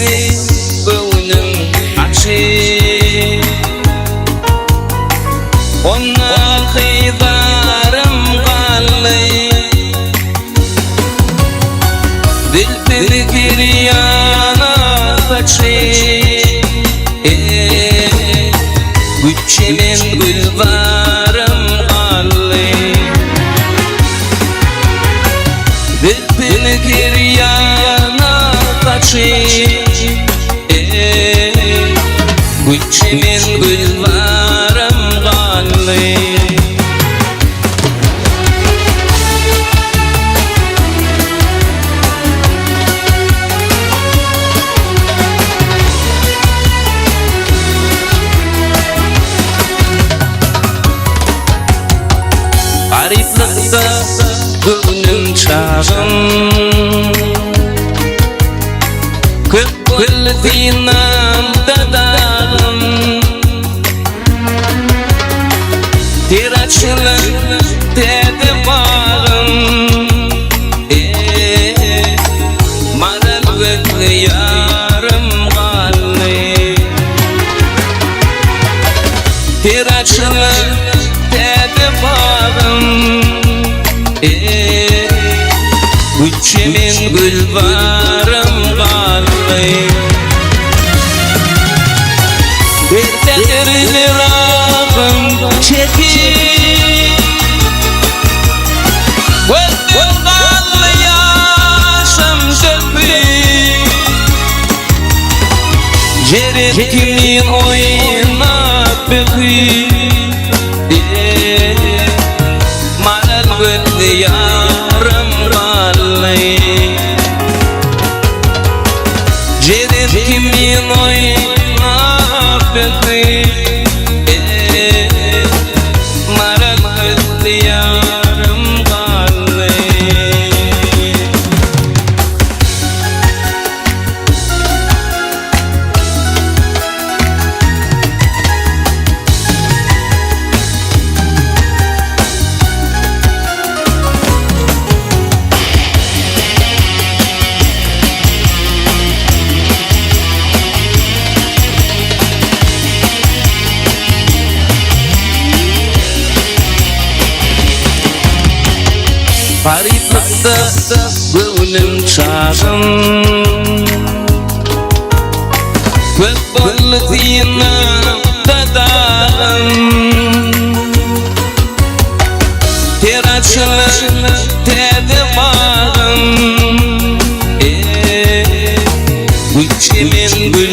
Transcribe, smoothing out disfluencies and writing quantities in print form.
Seni gönlüm açı Ona kıydarım kallı Dil giryana kaçı Güçemin gülvarım kallı Dil giryana kaçı Güçemin gülvarım kallı Ariflikta gönlüm çağım Kıkıl dinam dadağım Tiraçlı dedi bağım Maral ve yarım kallı Tiraçlı dedi bağım Güçemin gülvarım kallı Bir tedirli rağım çekip Gönlüm kallı yaşam döküp Cerit kimin oyuna bakıp Maral ve yarım kallı Cerit kimin oyuna bakıp Maral ve yarım kallı Ariflikta gönlüm çağım Kıkıl dinam dadağım Tiraçlı dedi bağım Güçemin gül